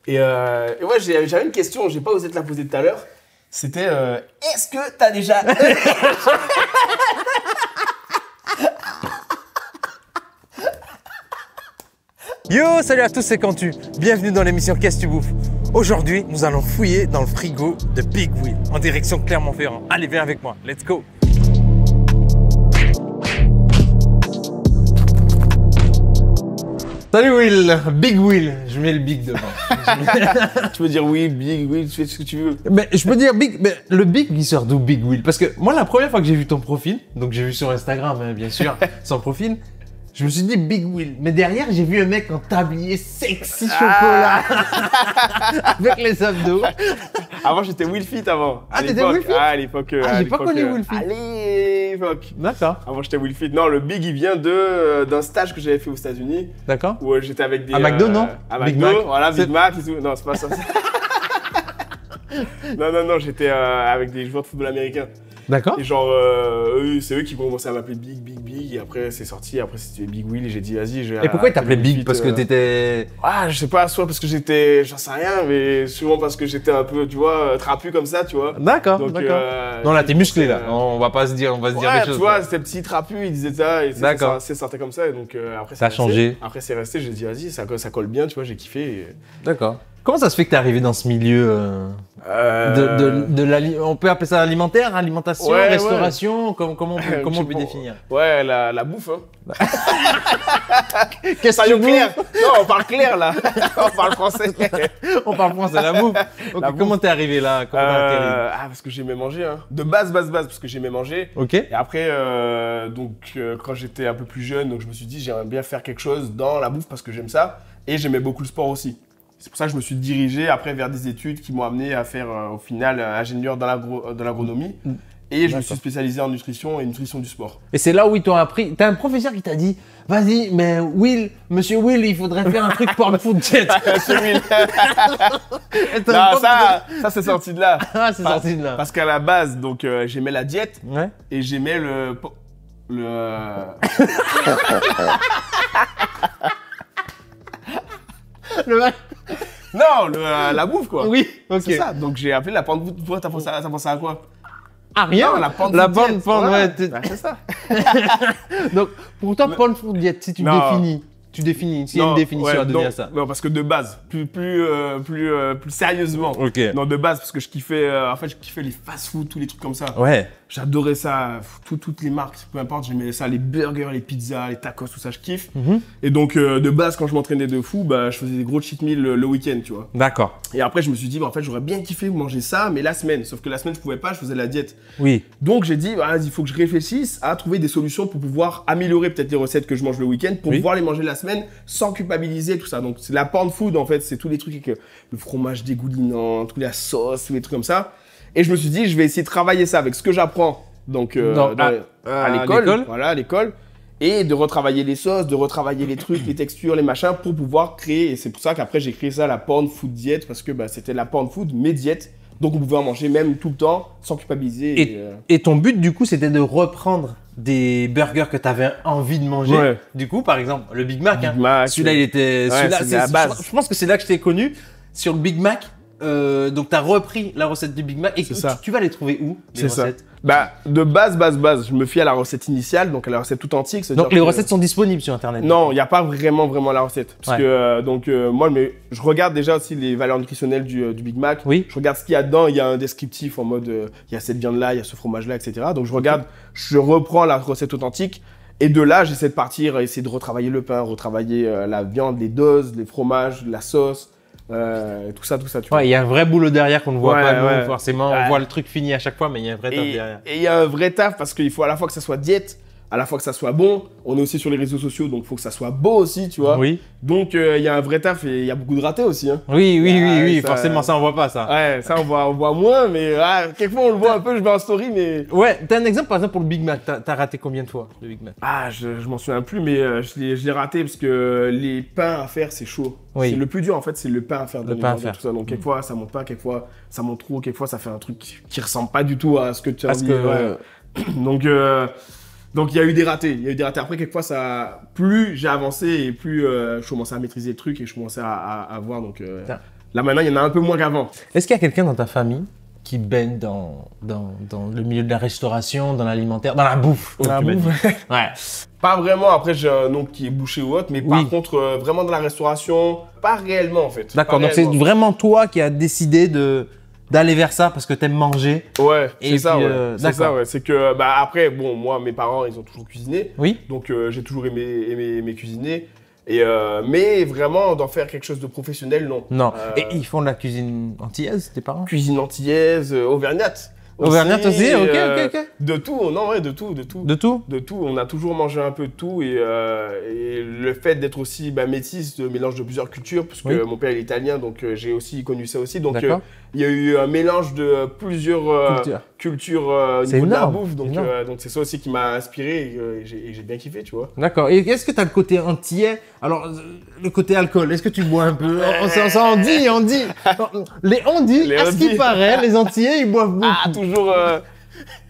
Et ouais, j'avais une question, j'ai pas osé te la poser tout à l'heure. C'était est-ce que t'as déjà. Yo, salut à tous, c'est Cantu. Bienvenue dans l'émission Qu'est-ce que tu bouffes? Aujourd'hui, nous allons fouiller dans le frigo de Big Will en direction Clermont-Ferrand. Allez, viens avec moi, let's go. Salut Will, Big Will, je mets le Big devant. Tu veux dire oui, Big, oui, tu fais ce que tu veux. Mais je peux dire Big, mais le Big il sort d'où Big Will? Parce que moi la première fois que j'ai vu ton profil, donc j'ai vu sur Instagram hein, bien sûr, son profil, je me suis dit Big Will. Mais derrière j'ai vu un mec en tablier sexy chocolat avec les abdos. Avant j'étais Will Fit avant. Ah t'étais Will Fit? Ah à l'époque. J'ai pas connu Will Fit. À l'époque. D'accord. Avant j'étais Will Fit. Non, le Big il vient d'un stage que j'avais fait aux États-Unis. D'accord. Où j'étais avec des. À McDo, non? À Big McDo, Mac. voilà, Big Mac et tout. Non, c'est pas ça. Non, j'étais avec des joueurs de football américain. D'accord. Et genre, c'est eux qui vont commencer à m'appeler Big. Et après, c'est sorti. Après, c'était Big Will. Et j'ai dit, vas-y. Et pourquoi ils t'appelaient Big? Parce que t'étais. Ah, je sais pas, soit parce que j'étais. J'en sais rien, mais souvent parce que j'étais un peu, tu vois, trapu comme ça, tu vois. D'accord, Donc, d'accord. Non, là, t'es musclé, là. On va pas se dire, on va se dire des choses. Tu vois, c'était petit trapu, il disait ça. Et d'accord. Ça sortait comme ça. Et donc, après, ça a changé. Après, c'est resté. J'ai dit, vas-y, ça colle bien, tu vois, j'ai kiffé. Et... D'accord. Comment ça se fait que t'es arrivé dans ce milieu on peut appeler ça alimentaire, alimentation, ouais, restauration, ouais. Comment on peut définir? Ouais, la bouffe. Hein. Qu'est-ce que tu clair? Non, on parle clair là. On parle français. On parle français, la bouffe. Okay, comment t'es arrivé là? Parce que j'aimais manger. Hein. De base, parce que j'aimais manger. Ok. Et après, quand j'étais un peu plus jeune, donc je me suis dit j'aimerais bien faire quelque chose dans la bouffe parce que j'aime ça. Et j'aimais beaucoup le sport aussi. C'est pour ça que je me suis dirigé après vers des études qui m'ont amené à faire au final ingénieur dans l'agronomie. Et je me suis spécialisé en nutrition et nutrition du sport. Et c'est là où ils t'ont appris. T'as un professeur qui t'a dit, vas-y, mais Monsieur Will, il faudrait faire un truc pour le food jet. Monsieur Will. Non, ça c'est sorti de là. Ah, c'est sorti de là. Parce qu'à la base, donc j'aimais la diète. Ouais. Et j'aimais le Non, la bouffe quoi. Oui, ok. C'est ça. Donc j'ai appelé la pente food. Toi, t'as pensé à quoi? Ah rien. Non, la pente ouais. C'est ça. Donc pour toi, pente food diète, si tu définis, s'il y a une définition à donner à ça. Non, parce que de base, plus sérieusement. Ok. Non, de base, parce que je kiffais les fast-food, tous les trucs comme ça. Ouais. J'adorais ça, toutes les marques, peu importe, j'aimais ça, les burgers, les pizzas, les tacos, tout ça, je kiffe. Et donc, de base, quand je m'entraînais de fou, je faisais des gros cheat meals le week-end, tu vois. D'accord. Et après, je me suis dit, en fait, j'aurais bien kiffé manger ça, mais la semaine. Sauf que la semaine, je pouvais pas, je faisais la diète. Oui. Donc, j'ai dit, il faut que je réfléchisse à trouver des solutions pour pouvoir améliorer peut-être les recettes que je mange le week-end, pour pouvoir les manger la semaine sans culpabiliser, tout ça. Donc, c'est la pound food, en fait, c'est tous les trucs avec le fromage dégoulinant, toute la sauce, tous les trucs comme ça. Et je me suis dit, je vais essayer de travailler ça avec ce que j'apprends. Donc, à l'école, voilà, à l'école, et de retravailler les sauces, de retravailler les trucs, les textures, les machins, pour pouvoir créer. Et c'est pour ça qu'après, j'ai créé ça, la pound food diète, parce que c'était la pound food, mais diète. Donc, on pouvait en manger même tout le temps, sans culpabiliser. Et ton but, du coup, c'était de reprendre des burgers que tu avais envie de manger. Ouais. Du coup, par exemple, le Big Mac. Celui-là, il était... c'est la base. Je pense que c'est là que je t'ai connu, sur le Big Mac. Donc, tu as repris la recette du Big Mac. Et tu vas les trouver où, les recettes? De base, je me fie à la recette initiale, donc à la recette tout antique. Donc, les recettes sont disponibles sur Internet? Non, il n'y a pas vraiment la recette. Parce que, moi, je regarde déjà aussi les valeurs nutritionnelles du Big Mac. Oui. Je regarde ce qu'il y a dedans. Il y a un descriptif en mode, il y a cette viande-là, il y a ce fromage-là, etc. Donc, je regarde, je reprends la recette authentique. Et de là, j'essaie de partir, essayer de retravailler le pain, retravailler la viande, les doses, les fromages, la sauce. Tout ça, tu vois. Il y a un vrai boulot derrière qu'on ne voit pas, nous, forcément. On voit le truc fini à chaque fois, mais il y a un vrai taf derrière. Et il y a un vrai taf parce qu'il faut à la fois que ça soit diète, à la fois que ça soit bon. On est aussi sur les réseaux sociaux, donc il faut que ça soit beau aussi, tu vois. Oui. Donc, il y a un vrai taf et il y a beaucoup de ratés aussi. Hein. Oui, forcément, ça, on voit pas ça. Ouais, ça, on voit moins, mais quelquefois, on le voit un peu, je mets en story, mais... Ouais, t'as un exemple, par exemple, pour le Big Mac. T'as raté combien de fois, le Big Mac? Je m'en souviens plus, mais je l'ai raté parce que les pains à faire, c'est chaud. Oui. Le plus dur, en fait, c'est le pain à faire. Le pain à faire. Tout ça. Donc, quelquefois, ça monte pas, quelqueffois, ça monte trop, quelquefois, ça fait un truc qui ressemble pas du tout à ce que tu as envie. Donc, il y a eu des ratés. Après, quelquefois, plus j'ai avancé et plus je commençais à maîtriser le truc et je commençais à voir. Donc, Là, maintenant, il y en a un peu moins qu'avant. Est-ce qu'il y a quelqu'un dans ta famille qui baigne dans le milieu de la restauration, dans l'alimentaire, dans la bouffe? Dans la bouffe. Ouais. Pas vraiment, après j'ai un oncle qui est bouché ou autre, mais par Oui. contre, vraiment dans la restauration, pas réellement en fait. D'accord, Pas donc c'est réellement. vraiment toi qui as décidé d'aller vers ça parce que t'aimes manger. Ouais, Et c'est ça, puis, ouais. C'est d'accord. ça, ouais. C'est que, bah après, bon, moi, mes parents, ils ont toujours cuisiné, Oui. donc j'ai toujours aimé cuisiner. Et, mais vraiment, d'en faire quelque chose de professionnel, non. Non. Et ils font de la cuisine antillaise, tes parents? Cuisine antillaise, auvergnate. Auvergnate aussi, ok. De tout, non, ouais, de tout. De tout? De tout, on a toujours mangé un peu de tout et le fait d'être aussi métis, de mélange de plusieurs cultures, parce que Oui. mon père est italien, donc j'ai aussi connu ça aussi. Donc D'accord. il y a eu un mélange de plusieurs cultures au C'est niveau de la énorme, bouffe, donc énorme. donc c'est ça aussi qui m'a inspiré et j'ai bien kiffé, tu vois. D'accord. Et est-ce que tu as le côté antillais? Alors, le côté alcool, est-ce que tu bois un peu? Ça on dit. On dit, Les à ce qui Andis. paraît, les Antillais, ils boivent beaucoup. Ah, toujours.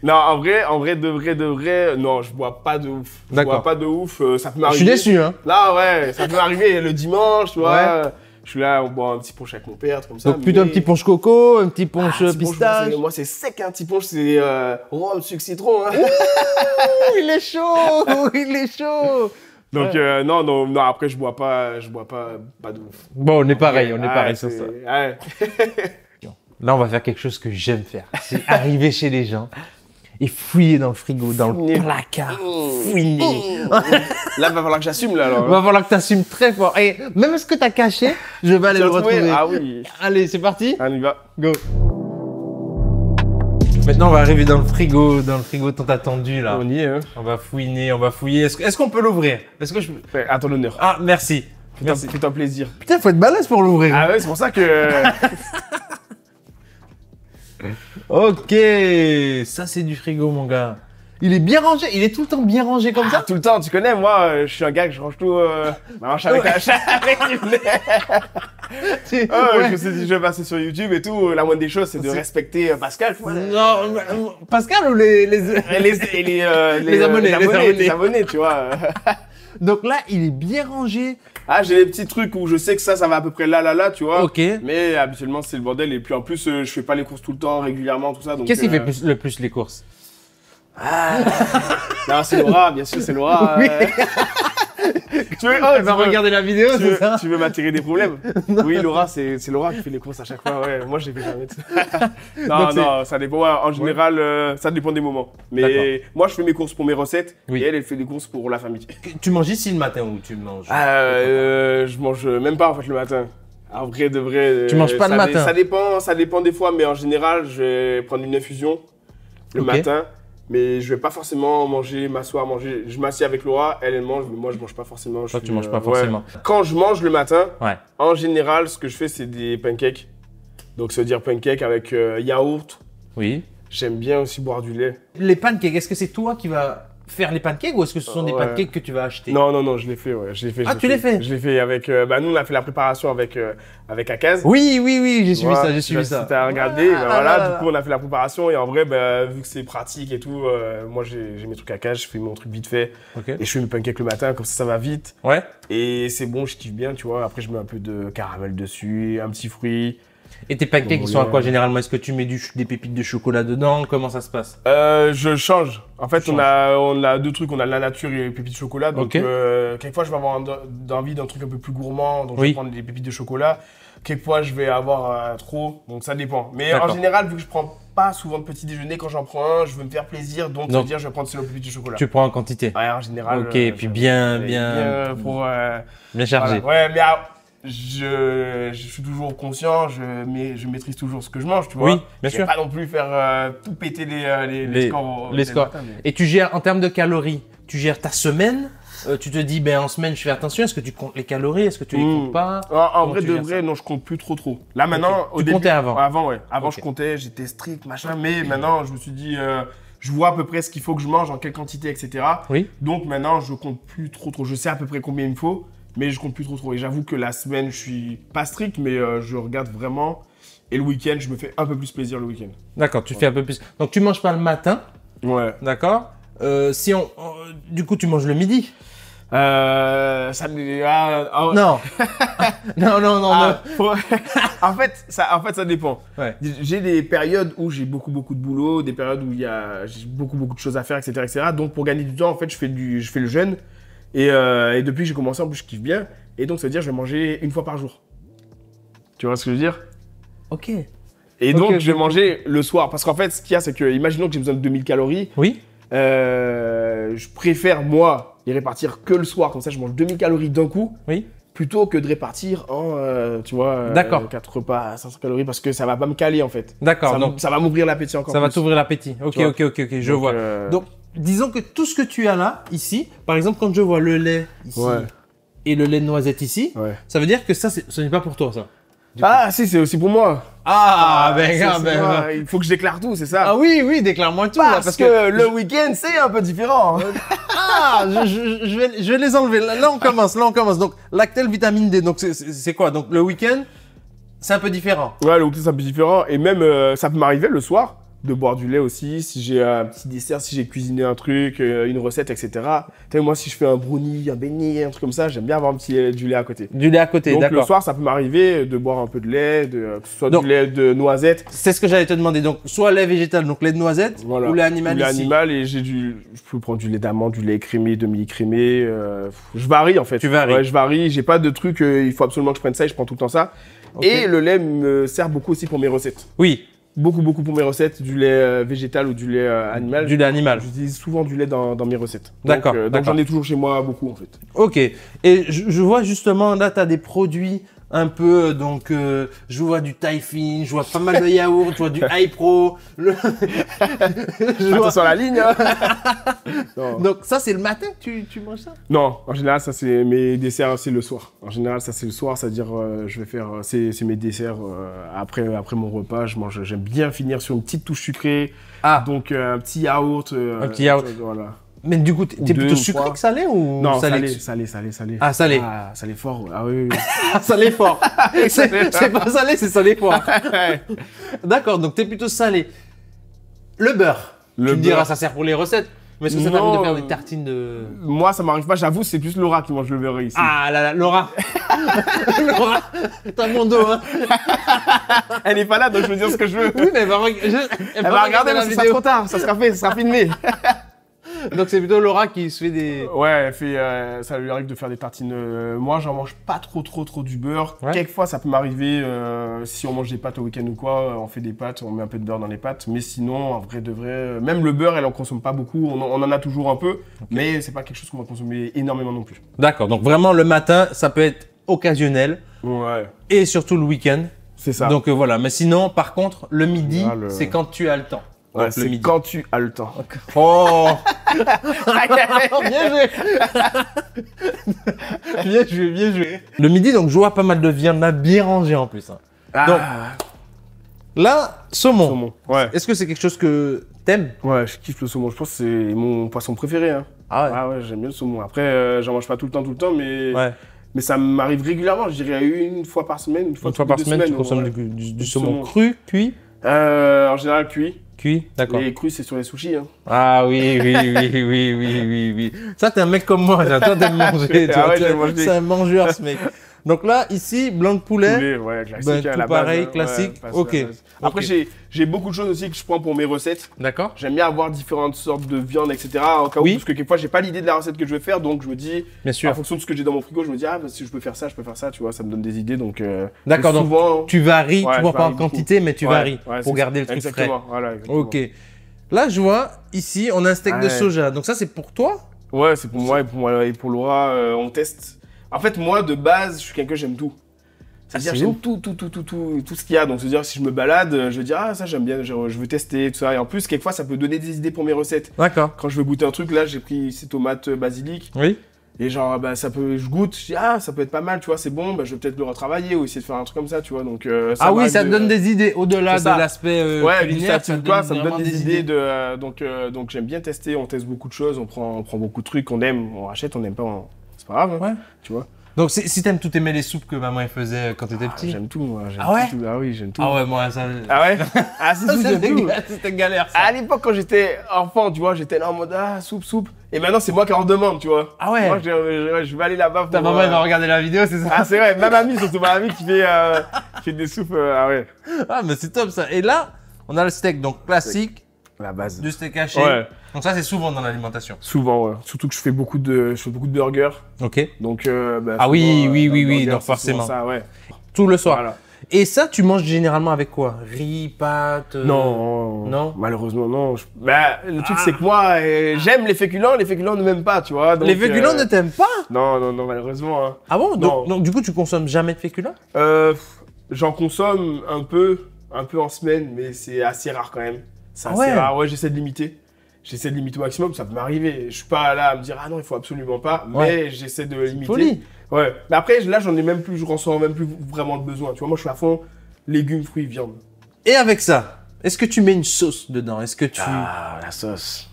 Non, en vrai, de vrai, non, je bois pas de ouf. Je D'accord. bois pas de ouf, ça peut Je m'arriver. suis déçu, hein. Là, ouais, ça peut m'arriver le dimanche, tu vois. Ouais. Je suis là, on boit un petit punch avec mon père, comme ça. Donc, plutôt un mais- petit punch coco, un petit punch Ah, petit punch, pistache. moi, c'est sec, un petit punch, c'est rhum, sucre, citron. Hein. Ouh, il est chaud, il est chaud. Donc, non, après, je bois pas de ouf. Bon, on est pareil, Ouais, sur c'est- ça. ouais. Là, on va faire quelque chose que j'aime faire. C'est arriver chez les gens et fouiller dans le frigo, dans Fouiner. le placard. Fouiller. Là, va falloir que j'assume, là, alors. Il va falloir que tu assumes très fort. Et même ce que tu as caché, je vais aller Tu le l'as trouvé retrouver. Ah oui. Allez, c'est parti. On y va. Go. Maintenant, on va arriver dans le frigo tant attendu là. On y est, hein. On va fouiner, on va fouiller. Est-ce qu'on peut l'ouvrir? Est-ce que je... Ouais, à ton honneur. Ah, merci. Merci. Fais-toi plaisir. Putain, faut être balèze pour l'ouvrir. Ah ouais, c'est pour ça que. Ok, ça c'est du frigo, mon gars. Il est bien rangé, il est tout le temps bien rangé comme ça. Tout le temps, tu connais, moi, je suis un gars que je range tout. Marche avec la avec Ouais. Je me suis dit, je vais passer sur YouTube et tout. La moindre des choses, c'est de respecter Pascal. Tu vois. Non, Pascal ou les... Et les abonnés, les abonnés, tu vois. Donc là, il est bien rangé. Ah, j'ai des petits trucs où je sais que ça va à peu près là, tu vois. Ok. Mais habituellement, c'est le bordel. Et puis en plus, je fais pas les courses tout le temps, régulièrement, tout ça. donc, Qu'est-ce qui fait le plus les courses? Non, c'est Laura, bien sûr, c'est Laura. Oui. Tu veux, Elle va regarder la vidéo, c'est ça? tu veux m'attirer des problèmes? Oui, Laura, c'est Laura qui fait les courses à chaque fois. Ouais, moi, je les fais jamais. Donc, non, ça dépend. Ouais, en général, ça dépend des moments. Mais moi, je fais mes courses pour mes recettes. Oui. Et elle fait des courses pour la famille. Tu manges ici le matin ou tu manges? Je mange même pas en fait le matin. En vrai de vrai. Tu manges pas le matin? Ça dépend des fois, mais en général, je vais prendre une infusion le Ok. matin. Mais je vais pas forcément m'asseoir, manger. Je m'assieds avec Laura, elle mange, mais moi je mange pas forcément. Toi, tu manges pas forcément. Quand je mange le matin, Ouais. en général, ce que je fais, c'est des pancakes. Donc, ça veut dire pancakes avec yaourt. Oui. J'aime bien aussi boire du lait. Les pancakes, est-ce que c'est toi qui vas faire les pancakes ou est-ce que ce sont des Ouais. pancakes que tu vas acheter? Non, je l'ai fait, ouais. Je l'ai fait. Ah, tu l'as fait? Je l'ai fait avec. Nous, on a fait la préparation avec Akaz. Oui, j'ai suivi Voilà, ça, j'ai je sais suivi pas ça. Si t'as regardé, Ah, voilà, là, là, du là. coup on a fait la préparation et en vrai, vu que c'est pratique et tout, moi j'ai mes trucs à cache, je fais mon truc vite fait Ok. et je fais mes pancakes le matin, comme ça va vite Ouais. et c'est bon, je kiffe bien, tu vois. Après je mets un peu de caramel dessus, un petit fruit. Et tes pancakes, ils sont à quoi généralement? Est-ce que tu mets des pépites de chocolat dedans? Comment ça se passe? Je change. En fait, Tu on a deux trucs, on a la nature et les pépites de chocolat. Donc, Ok. quelquefois, je vais avoir envie d'un truc un peu plus gourmand, donc je Oui. vais prendre des pépites de chocolat. Quelquefois, je vais avoir trop, donc ça dépend. Mais en D'accord. général, vu que je prends pas souvent de petit déjeuner, quand j'en prends un, je veux me faire plaisir, donc ça veut dire je vais prendre seulement pépites de chocolat. Tu prends en quantité. Ouais, en général. Ok, et puis bien pour. Bien chargé. Voilà. Ouais, mais je suis toujours conscient, je maîtrise toujours ce que je mange, tu vois. Oui, bien Je sûr. vais pas non plus faire tout péter les scores. les scores. matin, mais- Et tu gères, en termes de calories, tu gères ta semaine? Tu te dis, en semaine, je fais attention. Est-ce que tu comptes les calories? Est-ce que tu les comptes pas? En Comment vrai tu de gères vrai, ça? non, je compte plus trop. Là maintenant, Tu comptais avant? Avant, ouais. Avant, Ok. je comptais, j'étais strict, machin. Mais maintenant, je me suis dit, je vois à peu près ce qu'il faut que je mange, en quelle quantité, etc. Oui. Donc maintenant, je compte plus trop. Je sais à peu près combien il me faut, mais je compte plus trop. Et j'avoue que la semaine, je suis pas strict, mais je regarde vraiment. Et le week-end, je me fais un peu plus plaisir le week-end. D'accord, tu fais un peu plus. Donc, tu manges pas le matin, Ouais. d'accord? Du coup, tu manges le midi. Ça oh. Non. non. En fait, ça dépend. Ouais. J'ai des périodes où j'ai beaucoup de boulot, des périodes où j'ai beaucoup de choses à faire, etc. Donc, pour gagner du temps, en fait, je fais le jeûne. Et depuis que j'ai commencé, en plus, je kiffe bien. Et donc, ça veut dire que je vais manger une fois par jour. Tu vois ce que je veux dire? Ok. Et donc, je vais manger le soir. Parce qu'en fait, ce qu'il y a, c'est que, imaginons que j'ai besoin de 2000 calories. Oui. Je préfère, moi, les répartir que le soir. Comme ça, je mange 2000 calories d'un coup. Oui. Plutôt que de répartir en, tu vois, 4 repas à 500 calories. Parce que ça va pas me caler, en fait. D'accord. Donc, ça va m'ouvrir l'appétit encore ça plus. va t'ouvrir l'appétit. Ok, je vois. Donc, disons que tout ce que tu as là, ici, par exemple, quand je vois le lait ici et le lait de noisette ici, ça veut dire que ça, ce n'est pas pour toi, ça. Si, c'est aussi pour moi. Il faut que je déclare tout, c'est ça. Ah oui, déclare-moi tout. Parce que le week-end, c'est un peu différent. Je vais les enlever. Là, on commence. Donc, Lactel, vitamine D. Donc, c'est quoi? Donc, le week-end, c'est un peu différent. Ouais, le week-end, c'est un peu différent. Et même, ça peut m'arriver le soir de boire du lait aussi. Si j'ai un petit dessert, si j'ai cuisiné un truc, une recette, etc. Tu sais, moi, si je fais un brownie, un beignet, un truc comme ça, j'aime bien avoir du lait à côté. Du lait à côté, d'accord. Donc, le soir, ça peut m'arriver de boire un peu de lait, que ce soit du lait de noisette. C'est ce que j'allais te demander. Donc, soit lait végétal, donc lait de noisette, ou lait animal ici. Lait animal, et je peux prendre du lait d'amande, du lait écrémé, demi-écrémé. Je varie, en fait. Tu varies. Ouais, je varie. J'ai pas de truc, il faut absolument que je prenne ça et je prends tout le temps ça. Okay. Et le lait me sert beaucoup aussi pour mes recettes. Oui. Beaucoup pour mes recettes, du lait végétal ou du lait animal. Du lait animal. J'utilise souvent du lait dans mes recettes. D'accord. Donc j'en ai toujours chez moi beaucoup en fait. Ok. Et je vois justement, là, tu as des produits un peu, donc je vois du Taifin, je vois pas mal de yaourts, je vois du iPro. Attention à la ligne. Donc ça, c'est le matin que tu manges ça? Non, en général, ça c'est mes desserts, c'est le soir. En général, ça c'est le soir, c'est-à-dire je vais faire, c'est mes desserts après mon repas. J'aime bien finir sur une petite touche sucrée. Donc un petit yaourt. Un petit yaourt. Voilà. Mais du coup, t'es plutôt sucré que salé ou non, salé? Salé. Ah, salé. Ah, salé fort. Ah oui. Salé fort. C'est pas salé, c'est salé fort. D'accord, donc t'es plutôt salé. Le beurre. Tu me diras, ça sert pour les recettes. Mais est-ce que ça t'arrive de faire des tartines de... Moi, ça m'arrive pas. J'avoue, c'est plus Laura qui mange le beurre ici. Ah là, Laura. Laura, t'as mon dos, hein. Elle n'est pas là, donc je veux dire ce que je veux. Oui, mais elle va regarder, mais ce sera trop tard. Ça sera filmé. Donc c'est plutôt Laura qui se fait des... Ouais, elle fait, ça lui arrive de faire des tartines. Moi, j'en mange pas trop du beurre. Ouais. Quelquefois, ça peut m'arriver, si on mange des pâtes au week-end ou quoi, on fait des pâtes, on met un peu de beurre dans les pâtes. Mais sinon, en vrai de vrai, même le beurre, elle en consomme pas beaucoup. On en a toujours un peu, mais c'est pas quelque chose qu'on va consommer énormément non plus. D'accord, donc vraiment le matin, ça peut être occasionnel. Ouais. Et surtout le week-end. C'est ça. Donc voilà, mais sinon, par contre, le midi, c'est quand tu as le temps. Ouais, c'est quand tu as le temps. Oh. Bien joué. Le midi, donc je vois pas mal de viande là, bien rangée en plus. Hein. Donc là, saumon. Ouais. Est-ce que c'est quelque chose que t'aimes? Ouais, je kiffe le saumon. Je pense que c'est mon poisson préféré. Hein. Ah ouais, j'aime bien le saumon. Après, j'en mange pas tout le temps, mais... Ouais. Mais ça m'arrive régulièrement, je dirais une fois par semaine, une fois par semaine. Tu consommes du saumon cru, cuit? En général, cuit. D'accord. Les crus, c'est sur les sushis. Hein. Ah oui. Ça, t'es un mec comme moi. Toi, t'aimes manger. C'est un mangeur, ce mec. Donc là, ici, blanc de poulet. Ouais, classique. Tout pareil, classique. Ok. Après, j'ai beaucoup de choses aussi que je prends pour mes recettes. D'accord. J'aime bien avoir différentes sortes de viande, etc. En cas où, parce que quelquefois, j'ai pas l'idée de la recette que je vais faire. Donc, je me dis, en fonction de ce que j'ai dans mon frigo, je me dis, si je peux faire ça, tu vois, ça me donne des idées. Donc, d'accord, donc tu varies, tu vois pas en quantité, mais tu varies pour garder le truc frais. Voilà, exactement. Ok. Là, je vois, ici, on a un steak de soja. Donc ça, c'est pour toi? Ouais, c'est pour moi et pour Laura, on teste. En fait, moi, de base, je suis quelqu'un, j'aime tout. C'est-à-dire, j'aime tout ce qu'il y a. Donc, c'est-à-dire, si je me balade, je veux dire, ça, j'aime bien, je veux tester, tout ça. Et en plus, quelquefois, ça peut donner des idées pour mes recettes. D'accord. Quand je veux goûter un truc, là, j'ai pris ces tomates basilic. Oui. Et genre, je goûte, je dis, ça peut être pas mal, tu vois, c'est bon, je vais peut-être le retravailler ou essayer de faire un truc comme ça, tu vois. Donc, ça te donne des idées au-delà de l'aspect culinaire. Ça me donne des idées donc j'aime bien tester, on teste beaucoup de choses, on prend beaucoup de trucs, on aime, on rachète, on n'aime pas, c'est pas grave, hein, tu vois. Donc si t'aimes tout, aimer les soupes que maman faisait quand t'étais petit? J'aime tout, moi. Tout. Ah oui, j'aime tout. Ah ouais, moi ça... Ah ouais? Ah si, j'aime tout. C'était galère ça. À l'époque, quand j'étais enfant, tu vois, j'étais là en mode soupe. Et maintenant, c'est moi qui en demande, tu vois. Ah ouais. Moi, je vais aller là-bas pour... Ta maman, elle va regarder la vidéo, c'est ça? Ah, c'est vrai. Ma mamie, surtout ma mamie qui fait des soupes. Ah ouais. Ah, mais c'est top ça. Et là, on a le steak, donc classique, La base. du steak haché. Ouais. Donc ça, c'est souvent dans l'alimentation. Souvent, ouais. Surtout que je fais beaucoup de burgers. Ok. Donc, Ah oui, souvent, oui, dans oui, le oui, burger, donc c'est forcément. souvent ça, ouais. Tout le soir. Voilà. Et ça, tu manges généralement avec quoi? Riz, pâtes? Non. Non. Malheureusement, non. Le truc, c'est que moi, j'aime les féculents ne m'aiment pas, tu vois. Donc, Les féculents ne t'aiment pas? Non, malheureusement. Hein. Ah bon? Non. Donc, du coup, tu consommes jamais de féculents? J'en consomme un peu en semaine, mais c'est assez rare quand même. C'est assez ouais. rare. Ouais, j'essaie de limiter. J'essaie de limiter au maximum, ça peut m'arriver. Je suis pas là à me dire, ah non, il faut absolument pas, mais j'essaie de limiter. Folie. Ouais. Mais après, là, je ressens même plus vraiment le besoin. Tu vois, moi, je suis à fond légumes, fruits, viande. Et avec ça, est-ce que tu mets une sauce dedans? Est-ce que tu... Ah, la sauce.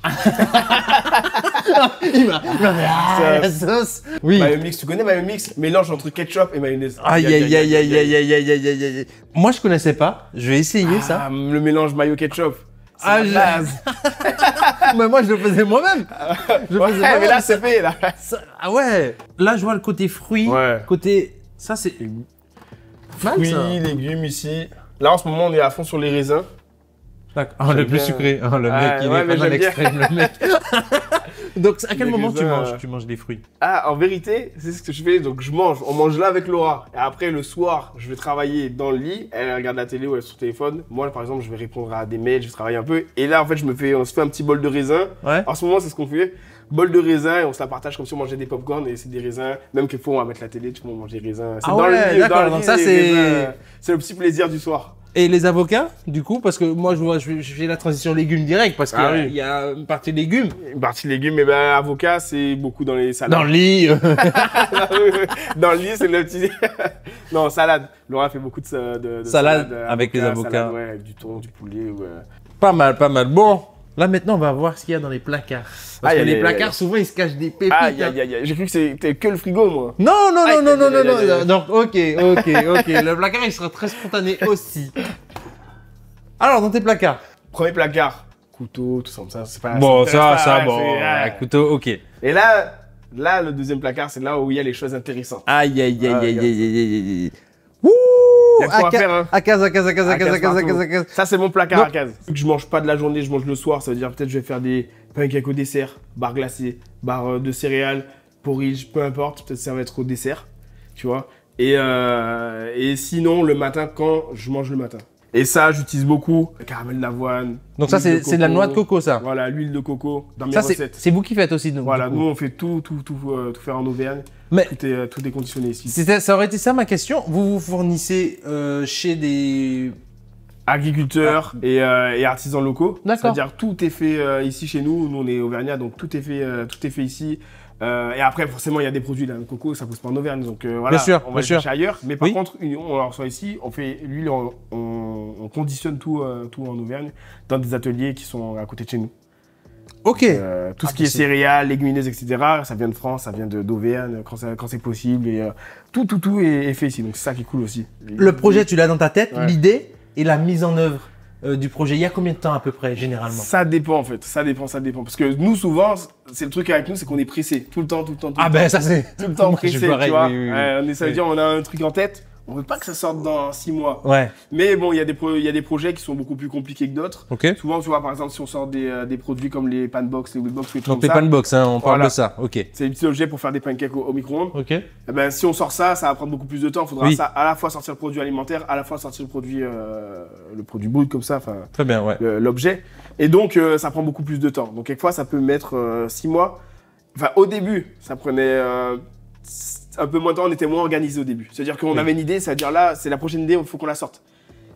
la sauce. Oui. Mayo mix, tu connais Mayo mix? Mélange entre ketchup et mayonnaise. Aïe, aïe, aïe, aïe, aïe, aïe, aïe, aïe, aïe, aïe. Moi, je connaissais pas. Je vais essayer ça. Ah, le mélange mayo ketchup. C'est Ah, la base. Mais moi, je le faisais moi-même. Ouais, mais là, c'est fait, là. Ah ouais. Là, je vois le côté fruits. Ouais. Côté... Ça, c'est... Mal, Fruits, ça. légumes ici. Là, en ce moment, on est à fond sur les raisins. D'accord. Oh, le J'aime plus bien. sucré. Oh, le mec, il ouais, est mais pas dans j'aime bien. l'extrême, le mec. Donc, à quel Les moment raisins, tu manges des fruits? Ah, en vérité, c'est ce que je fais. Donc, on mange là avec Laura. Et après, le soir, je vais travailler dans le lit. Elle regarde la télé ou elle est sur le téléphone. Moi, par exemple, je vais répondre à des mails, je vais travailler un peu. Et là, en fait, on se fait un petit bol de raisin. Ouais. En ce moment, c'est ce qu'on fait. Bol de raisin et on se la partage comme si on mangeait des popcorn et c'est des raisins. Même quelquefois, on va mettre la télé, tu vois, on mange des raisins. C'est Ah dans ouais, le lit, d'accord, dans le donc lit, ça, les c'est- raisins. C'est le petit plaisir du soir. Et les avocats, du coup, parce que moi, je fais la transition légumes direct, parce qu'il Ah oui. y a une partie légumes. Une partie légumes, mais ben, avocat, c'est beaucoup dans les salades. Dans le lit. Dans le lit, c'est le petit. Non, salade. Laura fait beaucoup de Salade avec les avocats. salade, ouais, avec du thon, du poulet. Ouais. Pas mal, pas mal. Bon, là, maintenant, on va voir ce qu'il y a dans les placards. Parce Aïe, que aïe, les aïe, placards, aïe. souvent, ils se cachent des pépites. Aïe, hein. aïe, aïe, aïe. J'ai cru que c'était que le frigo, moi. Non, non, Aïe, non, non, aïe, non, aïe, non, aïe, non. aïe. Donc, ok. Le placard, il sera très spontané aussi. Alors, dans tes placards. Premier placard, couteau, tout ça, comme ça. C'est pas. Bon, m'intéresse ça, pas, bon. c'est- ouais. Couteau, ok. Et là, le deuxième placard, c'est là où il y a les choses intéressantes. Aïe, aïe, aïe, Ah, aïe, aïe, regarde aïe, aïe, aïe. Wouh! Y a de quoi faire, hein. À case, à case, à case, à case, à case, à case, à case. Ça, c'est mon placard Non. à case. Vu que je mange pas de la journée, je mange le soir. Ça veut dire peut-être je vais faire des pancakes au dessert, barres glacées, barres de céréales, porridge, peu importe. Peut-être ça va être au dessert, tu vois. Et sinon, le matin, quand je mange le matin. Et ça, j'utilise beaucoup le caramel d'avoine. Donc ça, l'huile c'est de la noix de coco, ça. Voilà, l'huile de coco dans mes Ça, recettes. c'est vous qui faites aussi. Donc, Voilà, du coup. nous, on fait tout faire en Auvergne. Mais Tout est conditionné ici. ça aurait été ça ma question. Vous vous fournissez chez des... Agriculteurs et artisans locaux. D'accord. C'est-à-dire tout est fait ici chez nous. Nous on est auvergnats, donc tout est fait ici. Et après forcément il y a des produits là, le coco ça pousse pas en Auvergne, donc voilà. Bien sûr, on va bien le sûr. chercher ailleurs. Mais par Oui. contre on en reçoit ici, on fait l'huile, on conditionne tout en Auvergne dans des ateliers qui sont à côté de chez nous. Ok. Tout ce Ah, qui est c'est- céréales, légumineuses, etc. Ça vient de France, ça vient d'Auvergne quand c'est possible et tout est fait ici. Donc c'est ça qui est cool aussi. Le projet, tu l'as dans ta tête, Ouais. l'idée et la mise en œuvre du projet. Il y a combien de temps à peu près, généralement? Ça dépend en fait, ça dépend. Parce que nous souvent, c'est le truc avec nous, c'est qu'on est pressé tout le temps. Ah ben ça c'est... Tout le temps Moi, je suis pressé, pareil, tu vois. oui, oui, oui. Ouais, ça veut Oui. dire on a un truc en tête, on veut pas que ça sorte dans 6 mois. Ouais, Mais bon, il y a des projets qui sont beaucoup plus compliqués que d'autres. ok. Souvent, tu vois, par exemple, si on sort des produits comme les panbox, les whitbox, les trucs Donc les comme ça, panbox, hein, on parle Voilà. de ça, ok. c'est des petits objets pour faire des pancakes au micro-ondes. Ok. Eh ben, si on sort ça, ça va prendre beaucoup plus de temps. Il faudra Oui. ça, à la fois sortir le produit alimentaire, à la fois sortir le produit brut comme ça, enfin Très bien, ouais. l'objet. Et donc, ça prend beaucoup plus de temps. Donc, quelquefois, ça peut mettre 6 mois. Enfin, au début, ça prenait un peu moins de temps. On était moins organisé au début. C'est-à-dire qu'on Oui. avait une idée, c'est-à-dire là, c'est la prochaine idée, il faut qu'on la sorte.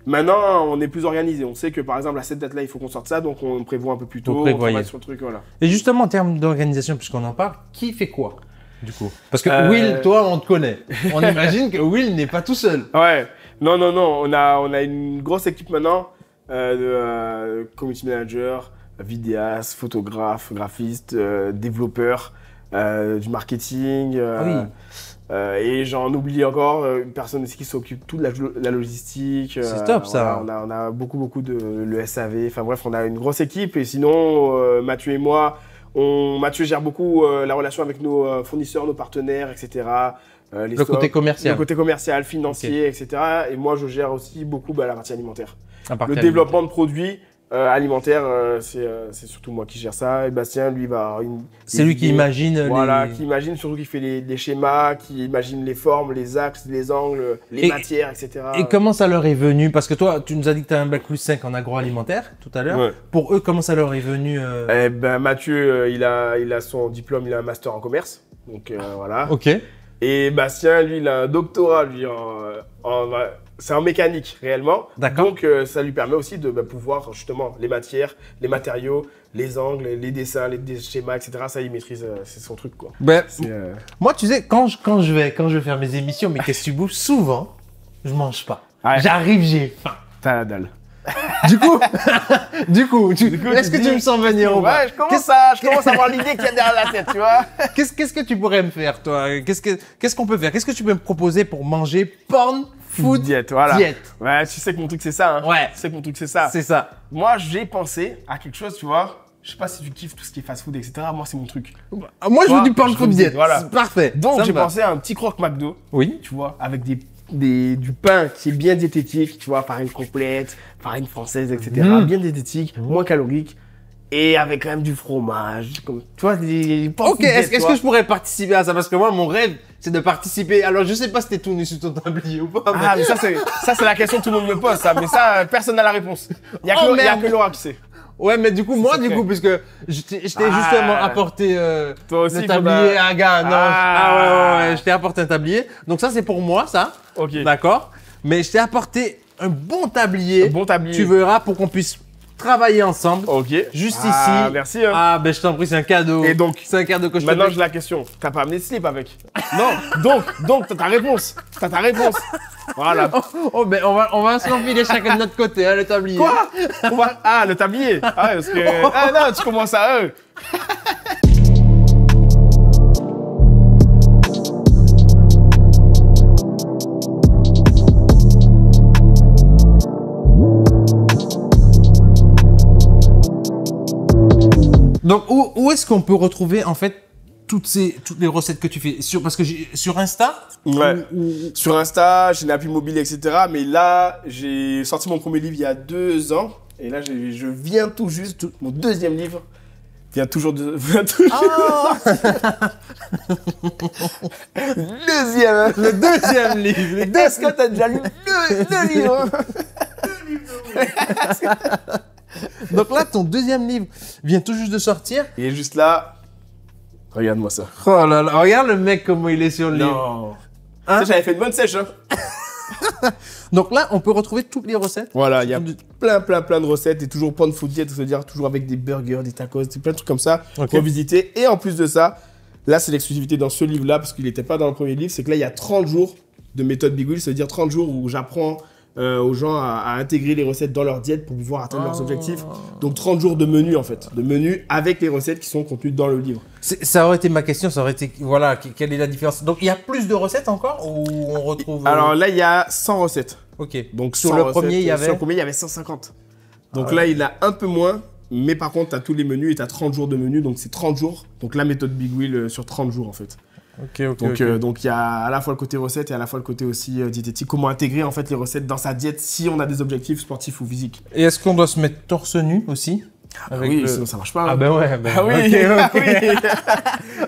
Maintenant, on est plus organisé. On sait que, par exemple, à cette date-là, il faut qu'on sorte ça. Donc, on prévoit un peu plus Vous tôt. On prévoyez. travaille sur le truc, voilà. Et justement, en termes d'organisation, puisqu'on en parle, qui fait quoi, du coup? Parce que Euh, Will, toi, on te connaît. On imagine que Will n'est pas tout seul. Ouais. Non. On a une grosse équipe maintenant de community manager, vidéaste, photographe, graphiste, développeur, du marketing. Ah Et j'en oublie encore une personne aussi qui s'occupe tout de la logistique. C'est top, ça. Voilà, on a beaucoup de le SAV. Enfin bref, on a une grosse équipe. Et sinon, Mathieu et moi, Mathieu gère beaucoup la relation avec nos fournisseurs, nos partenaires, etc. Les Le côté commercial. Le côté commercial, financier, etc. Et moi, je gère aussi beaucoup la partie alimentaire. Le Développement de produits alimentaires, c'est surtout moi qui gère ça. Et Bastien, lui, c'est lui qui imagine. Voilà, qui imagine, surtout qui fait les schémas, qui imagine les formes, les axes, les angles, les matières, etc. Et comment ça leur est venu? Parce que toi, tu nous as dit que tu as un bac+5 en agroalimentaire tout à l'heure. Ouais. Pour eux, comment ça leur est venu Eh ben, Mathieu, il a son diplôme, il a un master en commerce. Donc voilà. Ok. Et Bastien, lui, il a un doctorat, lui, c'est en mécanique, réellement. D'accord. Donc, ça lui permet aussi de pouvoir, justement, les matières, les matériaux, les angles, les dessins, les schémas, etc. Ça, il maîtrise, c'est son truc, quoi. Ben, moi, tu sais, quand je vais faire mes émissions, mais qu'est-ce que tu bouges, souvent, je mange pas. Ouais. J'arrive, j'ai faim. T'as la dalle. Du coup, est-ce que tu me sens venir ou pas? Ouais, je commence à avoir l'idée qu'il y a derrière la tête, tu vois. Qu'est-ce que tu pourrais me faire, toi? Qu'est-ce qu'on peut faire? Qu'est-ce que tu peux me proposer pour manger porn food diète, voilà. Diète. Ouais, tu sais que mon truc c'est ça, hein. Ouais. Tu sais que mon truc c'est ça. C'est ça. Moi, j'ai pensé à quelque chose, tu vois. Je sais pas si tu kiffes tout ce qui est fast food, etc. Moi, c'est mon truc. Moi, je veux du porn food diète. Voilà. C'est parfait. Donc, j'ai pensé à un petit croque McDo. Oui. Tu vois, avec du pain qui est bien diététique, tu vois, farine complète, farine française, etc. Bien diététique, moins calorique. Et avec quand même du fromage, comme, tu vois, Ok, est-ce que je pourrais participer à ça? Parce que moi, mon rêve, c'est de participer. Alors, je sais pas si t'es tout nu sur ton tablier ou pas. Ah, mais ça, c'est la question que tout le monde me pose, ça. Mais ça, personne n'a la réponse. Il y a que Laura qui sait. Ouais, mais du coup, puisque je t'ai justement apporté toi aussi, le tablier à un gars. Non, ouais, je t'ai apporté un tablier. Donc ça, c'est pour moi, ça. Ok. D'accord. Mais je t'ai apporté un bon tablier. Un bon tablier. Tu verras pour qu'on puisse travailler ensemble. Ok. Juste ici. Merci. Hein. Ah, ben je t'en prie, c'est un cadeau. Et donc, c'est un cadeau que je te maintenant, fais. j'ai la question. T'as pas amené de slip avec? Non. Donc, t'as ta réponse. Voilà. Ben on va se l'enfiler chacun de notre côté, hein, le tablier. Quoi? Ah, le tablier. Ah, parce que. Ah non, tu commences à eux. Donc, où est-ce qu'on peut retrouver, en fait, toutes les recettes que tu fais? Parce que sur Insta? Ouais. Sur Insta, j'ai une appli mobile, etc. Mais là, j'ai sorti mon premier livre il y a 2 ans. Et là, je viens tout juste, mon deuxième livre vient toujours de... Ah Le deuxième livre. Est-ce que t'as déjà lu deux livres? Donc là, ton deuxième livre vient tout juste de sortir. Il est juste là. Regarde-moi ça. Oh là là, regarde le mec comment il est sur le livre. Hein? J'avais fait une bonne sèche. Hein. Donc là, on peut retrouver toutes les recettes. Voilà, il y a plein de recettes et toujours porn food diet, c'est-à-dire toujours avec des burgers, des tacos, plein de trucs comme ça pour visiter. Et en plus de ça, là, c'est l'exclusivité dans ce livre-là parce qu'il n'était pas dans le premier livre. C'est que là, il y a 30 jours de méthode Big Wheel, c'est-à-dire 30 jours où j'apprends aux gens à intégrer les recettes dans leur diète pour pouvoir atteindre leurs objectifs. Donc 30 jours de menu en fait, de menu avec les recettes qui sont contenues dans le livre. Ça aurait été ma question, ça aurait été, voilà, quelle est la différence? Donc il y a plus de recettes encore ou on retrouve... Alors là, il y a 100 recettes. Ok. Donc sur le premier, il y avait... Sur le premier, il y avait 150. Donc là, il y en a un peu moins, mais par contre, tu as tous les menus et tu as 30 jours de menu, donc c'est 30 jours. Donc la méthode Big Wheel sur 30 jours en fait. Donc il y a à la fois le côté recette et à la fois le côté aussi diététique. Comment intégrer en fait les recettes dans sa diète si on a des objectifs sportifs ou physiques. Et est-ce qu'on doit se mettre torse nu aussi? Oui, sinon ça marche pas. Ah ben ouais. Ah oui.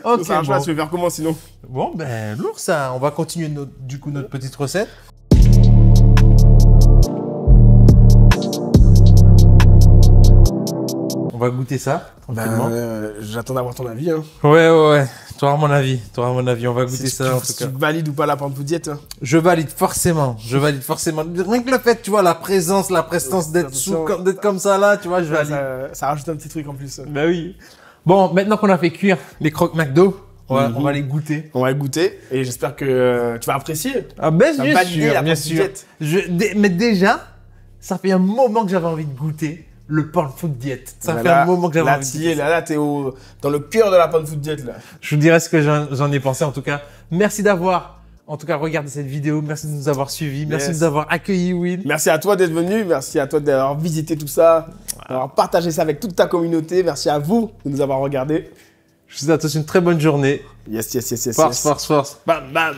Ok, ça marche pas. Tu veux faire comment sinon? Bon ben lourd ça. On va continuer notre petite recette. On va goûter ça tranquillement. J'attends d'avoir ton avis. Hein. Ouais. Tu auras mon avis. On va goûter ça en tout cas. Tu valides ou pas la porn food diète? Je valide forcément. Rien que le fait, tu vois, la présence, la prestance d'être comme ça là, tu vois, je valide. Ça rajoute un petit truc en plus. Bah oui. Bon, maintenant qu'on a fait cuire les croques McDo, on va les goûter. On va les goûter et j'espère que tu vas apprécier. Ah ben bien sûr. Mais déjà, ça fait un moment que j'avais envie de goûter le porn food diète. Ça fait un moment que j'avais envie de goûter. Là, t'es dans le cœur de la porn food diète là. Je vous dirai ce que j'en ai pensé en tout cas. Merci d'avoir regardé cette vidéo. Merci de nous avoir suivis. Merci de nous avoir accueillis, Will. Merci à toi d'être venu. Merci à toi d'avoir visité tout ça. d'avoir partagé ça avec toute ta communauté. Merci à vous de nous avoir regardés. Je vous souhaite à tous une très bonne journée. Yes. Force. Bam, bam.